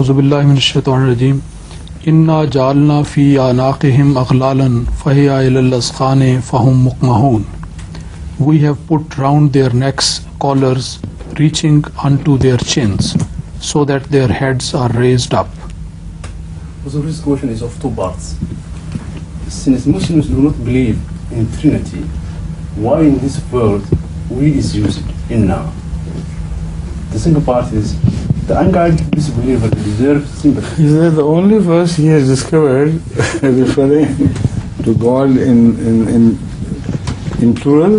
اعوذ باللہ من الشیطان الرجیم انا جعلنا فی اعناقہم اغلالا فہی الی الاذقان فہم مقمحون. We have put round their necks collars reaching unto their chins, so that their heads are raised up. So this question is of two parts. Since Muslims do not believe in Trinity, why in this world we is used inna? The second part is the unguided disbeliever deserves sympathy. Is that the only verse he has discovered referring to God in plural?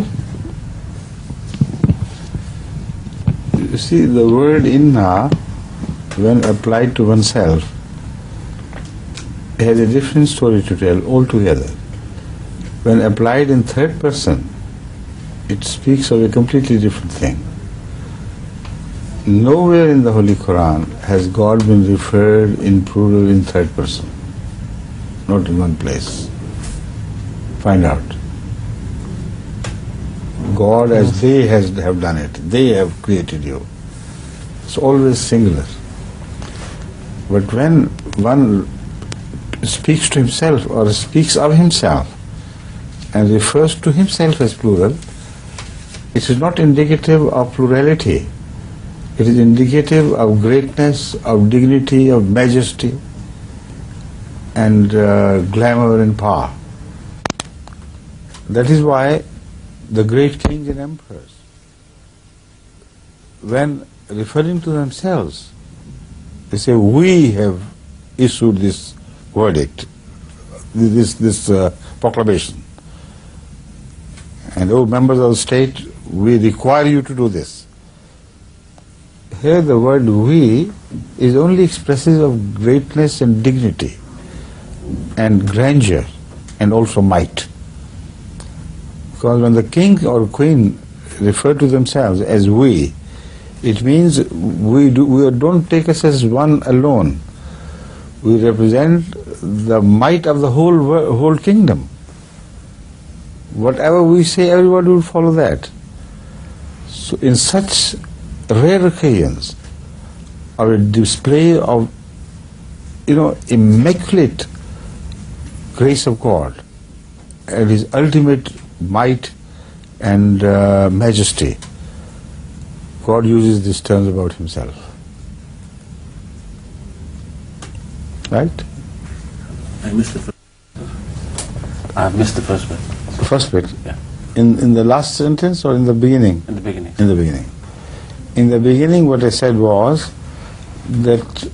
You see, the word inna, when applied to oneself, has a different story to tell altogether. When applied in third person, it speaks of a completely different thing. Nowhere in the Holy Quran has God been referred in plural in third person. Not in one place. Find out. God as they have done it. They have created you. It's always singular. But when one speaks to himself or speaks of himself and refers to himself as plural, it is not indicative of plurality. It is indicative of greatness, of dignity, of majesty, and glamour and power. That is why the great kings and emperors, when referring to themselves, they say, we have issued this verdict, this proclamation. And, oh, members of the state, we require you to do this. Here the word we is only expressive of greatness and dignity and grandeur and also might. Because when the king or queen refer to themselves as we, it means we don't take us as one alone. We represent the might of the whole kingdom. Whatever we say, everybody will follow that. So in such rare occasions, or a display of, immaculate grace of God and His ultimate might and majesty, God uses these terms about Himself. Right? I missed the first bit. The first bit? Yeah. In the last sentence or in the beginning? In the beginning. In the beginning. In the beginning, what I said was that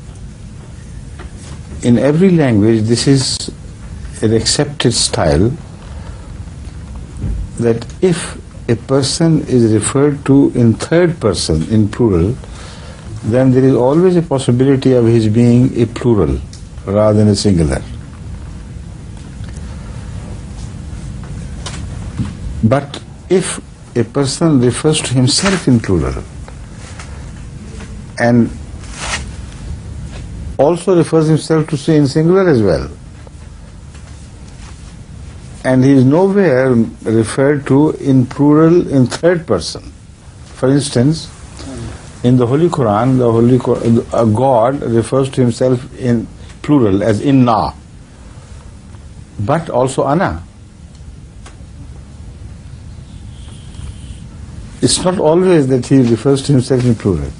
in every language, this is an accepted style, that if a person is referred to in third person, in plural, then there is always a possibility of his being a plural rather than a singular. But if a person refers to himself in plural, and also refers himself to say in singular as well, and he is nowhere referred to in plural in third person. For instance, in the Holy Quran, God refers to himself in plural as inna, but also ana. It's not always that he refers to himself in plural.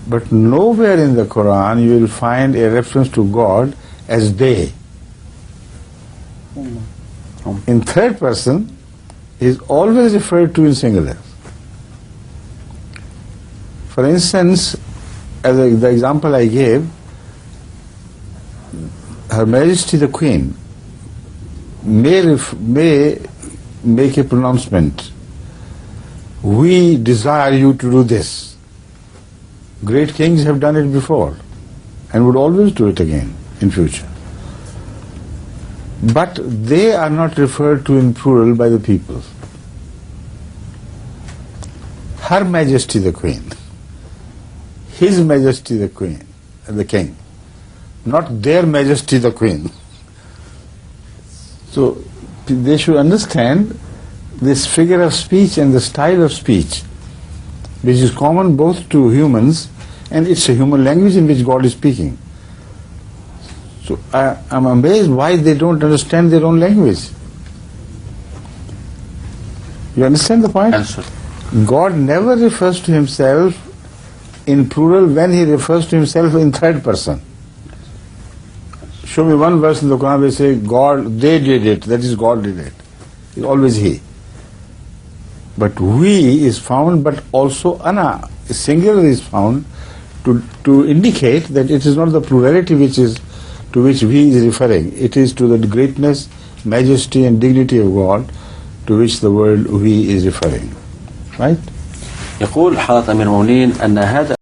But nowhere in the Quran you will find a reference to God as they. In third person, he is always referred to in singular. For instance, as the example I gave, Her Majesty the Queen may make a pronouncement. We desire you to do this. Great kings have done it before and would always do it again in future. But they are not referred to in plural by the people. Her Majesty the Queen, His Majesty the Queen, the King, not their Majesty the Queen. So they should understand this figure of speech and the style of speech, which is common both to humans, and it's a human language in which God is speaking. So I'm amazed why they don't understand their own language. You understand the point? Answer. God never refers to himself in plural when he refers to himself in third person. Show me one verse in the Quran where they say God, they did it, that is God did it. It's always he. But we is found, but also ana, singular is found to indicate that it is not the plurality to which we is referring. It is to the greatness, majesty and dignity of God to which the word we is referring. Right? يقول حضرة أمير المؤمنين أن هذا